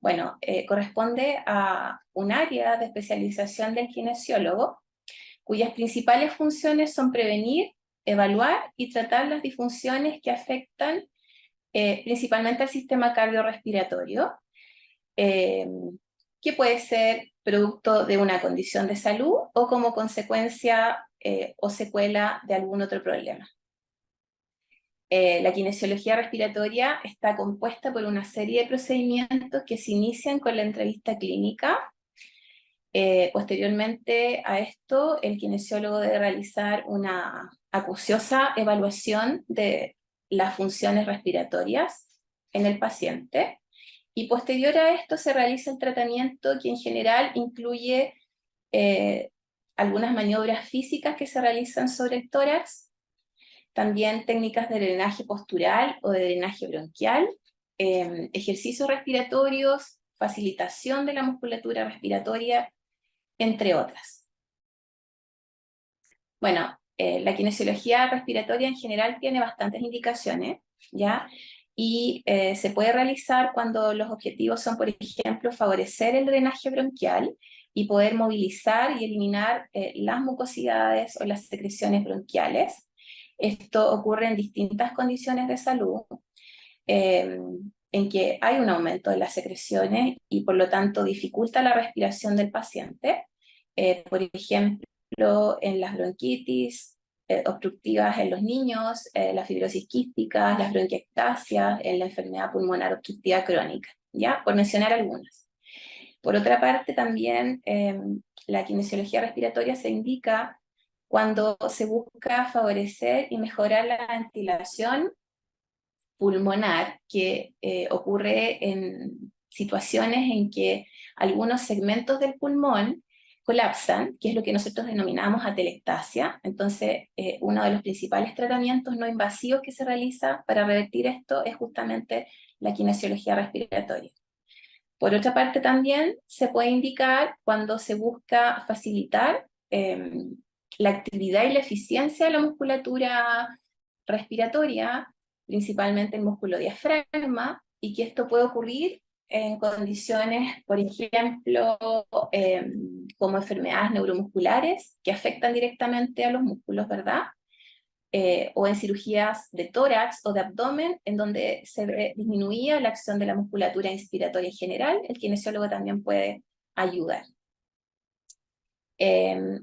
Bueno, corresponde a un área de especialización del kinesiólogo, cuyas principales funciones son prevenir, evaluar y tratar las disfunciones que afectan principalmente al sistema cardiorrespiratorio, que puede ser producto de una condición de salud o como consecuencia o secuela de algún otro problema. La kinesiología respiratoria está compuesta por una serie de procedimientos que se inician con la entrevista clínica. Posteriormente a esto, el kinesiólogo debe realizar una acuciosa evaluación de las funciones respiratorias en el paciente, y posterior a esto se realiza el tratamiento, que en general incluye algunas maniobras físicas que se realizan sobre el tórax, también técnicas de drenaje postural o de drenaje bronquial, ejercicios respiratorios, facilitación de la musculatura respiratoria, entre otras. Bueno, la kinesiología respiratoria en general tiene bastantes indicaciones, ¿ya? Y se puede realizar cuando los objetivos son, por ejemplo, favorecer el drenaje bronquial y poder movilizar y eliminar las mucosidades o las secreciones bronquiales. Esto ocurre en distintas condiciones de salud, en que hay un aumento de las secreciones y por lo tanto dificulta la respiración del paciente. Por ejemplo, en las bronquitis obstructivas en los niños, la fibrosis quística, las bronquiectasias, en la enfermedad pulmonar obstructiva crónica, ¿ya? Por mencionar algunas. Por otra parte, también la kinesiología respiratoria se indica cuando se busca favorecer y mejorar la ventilación pulmonar, que ocurre en situaciones en que algunos segmentos del pulmón colapsan, que es lo que nosotros denominamos atelectasia. Entonces, uno de los principales tratamientos no invasivos que se realiza para revertir esto es justamente la kinesiología respiratoria. Por otra parte, también se puede indicar cuando se busca facilitar la actividad y la eficiencia de la musculatura respiratoria, principalmente el músculo diafragma, y que esto puede ocurrir en condiciones, por ejemplo, como enfermedades neuromusculares que afectan directamente a los músculos, ¿verdad? O en cirugías de tórax o de abdomen, en donde se ve disminuida la acción de la musculatura inspiratoria en general. El kinesiólogo también puede ayudar.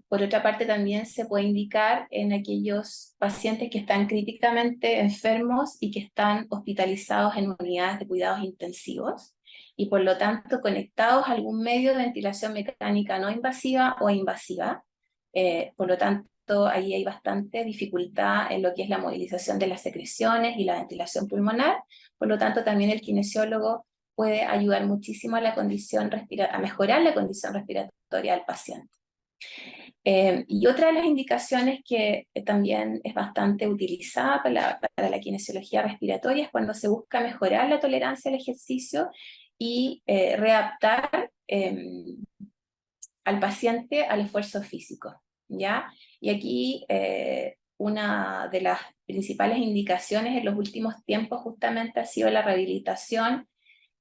Por otra parte, también se puede indicar en aquellos pacientes que están críticamente enfermos y que están hospitalizados en unidades de cuidados intensivos y por lo tanto conectados a algún medio de ventilación mecánica no invasiva o invasiva. Por lo tanto, ahí hay bastante dificultad en lo que es la movilización de las secreciones y la ventilación pulmonar. Por lo tanto, también el kinesiólogo puede ayudar muchísimo a mejorar la condición respiratoria del paciente. Y otra de las indicaciones que también es bastante utilizada para la kinesiología respiratoria es cuando se busca mejorar la tolerancia al ejercicio y readaptar al paciente al esfuerzo físico, ¿ya? Y aquí una de las principales indicaciones en los últimos tiempos justamente ha sido la rehabilitación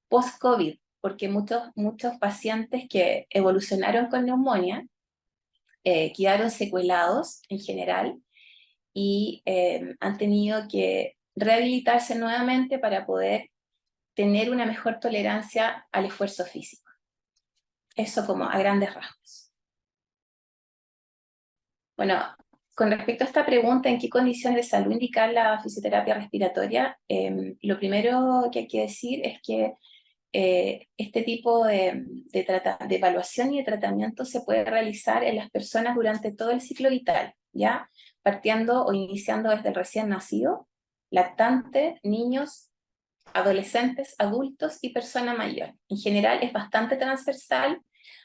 post-COVID, porque muchos pacientes que evolucionaron con neumonía quedaron secuelados en general y han tenido que rehabilitarse nuevamente para poder tener una mejor tolerancia al esfuerzo físico. Eso como a grandes rasgos. Bueno, con respecto a esta pregunta, ¿en qué condiciones de salud indicar la fisioterapia respiratoria? Lo primero que hay que decir es que este tipo de evaluación y de tratamiento se puede realizar en las personas durante todo el ciclo vital, ¿ya? Partiendo o iniciando desde el recién nacido, lactante, niños, adolescentes, adultos y persona mayor. En general es bastante transversal,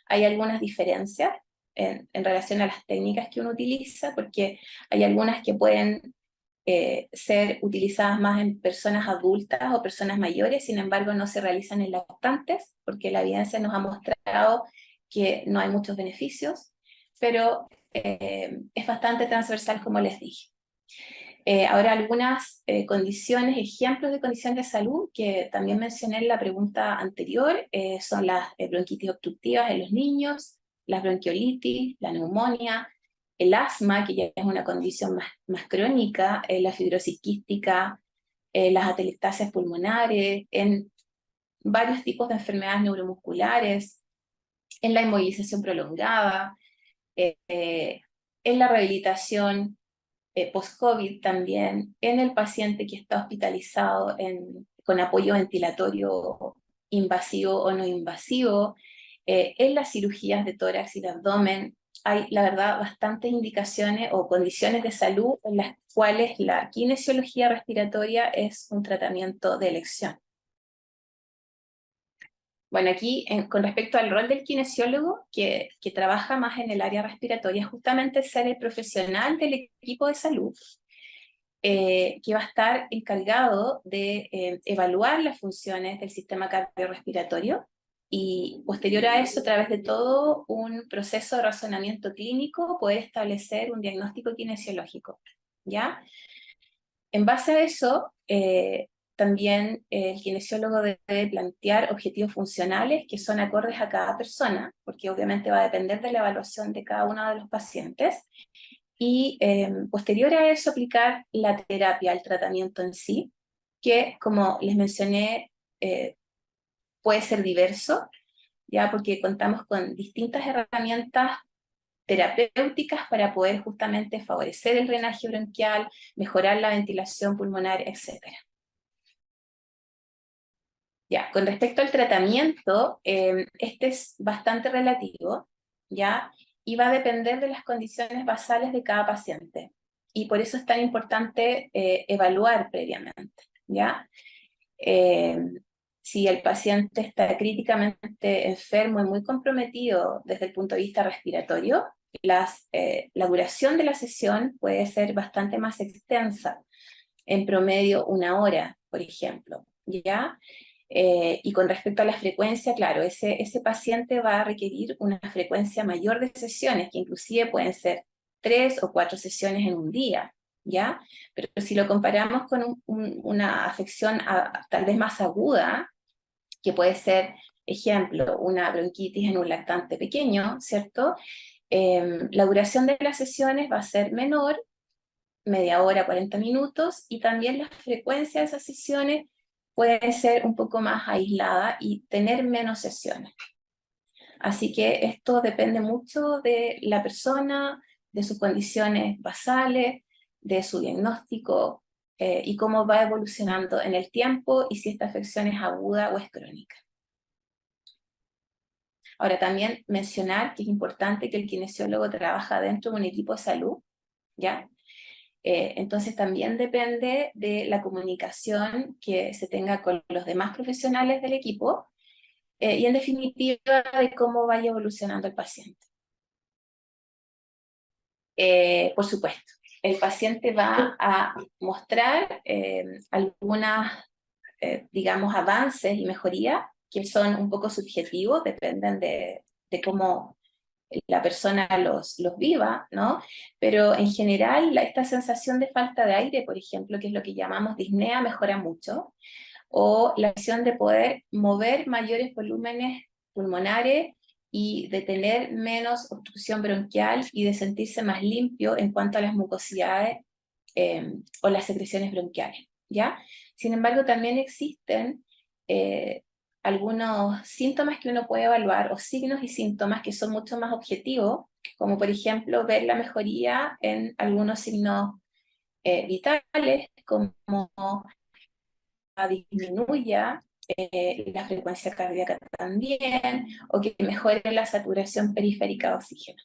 hay algunas diferencias en relación a las técnicas que uno utiliza, porque hay algunas que pueden ser utilizadas más en personas adultas o personas mayores, sin embargo no se realizan en lactantes, porque la evidencia nos ha mostrado que no hay muchos beneficios, pero es bastante transversal, como les dije. Ahora, algunas condiciones, ejemplos de condiciones de salud que también mencioné en la pregunta anterior, son las bronquitis obstructivas en los niños, las bronquiolitis, la neumonía, el asma, que ya es una condición más crónica, la fibrosis quística, las atelectasias pulmonares, en varios tipos de enfermedades neuromusculares, en la inmovilización prolongada, en la rehabilitación post-COVID también, en el paciente que está hospitalizado con apoyo ventilatorio invasivo o no invasivo, en las cirugías de tórax y de abdomen. Hay, la verdad, bastantes indicaciones o condiciones de salud en las cuales la kinesiología respiratoria es un tratamiento de elección. Bueno, aquí con respecto al rol del kinesiólogo, que trabaja más en el área respiratoria, justamente ser el profesional del equipo de salud, que va a estar encargado de evaluar las funciones del sistema cardiorrespiratorio y posterior a eso, a través de todo un proceso de razonamiento clínico, poder establecer un diagnóstico kinesiológico, ¿ya? En base a eso, también el kinesiólogo debe plantear objetivos funcionales que son acordes a cada persona, porque obviamente va a depender de la evaluación de cada uno de los pacientes, y posterior a eso aplicar la terapia, el tratamiento en sí, que como les mencioné, puede ser diverso, ya porque contamos con distintas herramientas terapéuticas para poder justamente favorecer el drenaje bronquial, mejorar la ventilación pulmonar, etc. Ya, con respecto al tratamiento, este es bastante relativo, ¿ya? Y va a depender de las condiciones basales de cada paciente. Y por eso es tan importante evaluar previamente, ¿ya? Eh, si el paciente está críticamente enfermo y muy comprometido desde el punto de vista respiratorio, la duración de la sesión puede ser bastante más extensa, en promedio 1 hora, por ejemplo, ¿ya? Y con respecto a la frecuencia, claro, ese paciente va a requerir una frecuencia mayor de sesiones, que inclusive pueden ser 3 o 4 sesiones en un día, ¿ya? Pero si lo comparamos con una afección tal vez más aguda, que puede ser, ejemplo, una bronquitis en un lactante pequeño, ¿cierto? La duración de las sesiones va a ser menor, media hora, 40 minutos, y también la frecuencia de esas sesiones puede ser un poco más aislada y tener menos sesiones. Así que esto depende mucho de la persona, de sus condiciones basales, de su diagnóstico y cómo va evolucionando en el tiempo y si esta afección es aguda o es crónica. Ahora, también mencionar que es importante que el kinesiólogo trabaja dentro de un equipo de salud, ¿ya? Entonces también depende de la comunicación que se tenga con los demás profesionales del equipo y en definitiva de cómo vaya evolucionando el paciente. Por supuesto, el paciente va a mostrar algunas, digamos, avances y mejorías que son un poco subjetivos, dependen de cómo la persona los viva, ¿no? Pero en general esta sensación de falta de aire, por ejemplo, que es lo que llamamos disnea, mejora mucho, o la opción de poder mover mayores volúmenes pulmonares y de tener menos obstrucción bronquial y de sentirse más limpio en cuanto a las mucosidades o las secreciones bronquiales, ¿ya? Sin embargo, también existen algunos síntomas que uno puede evaluar o signos y síntomas que son mucho más objetivos, como por ejemplo ver la mejoría en algunos signos vitales, como disminuya la frecuencia cardíaca también, o que mejore la saturación periférica de oxígeno.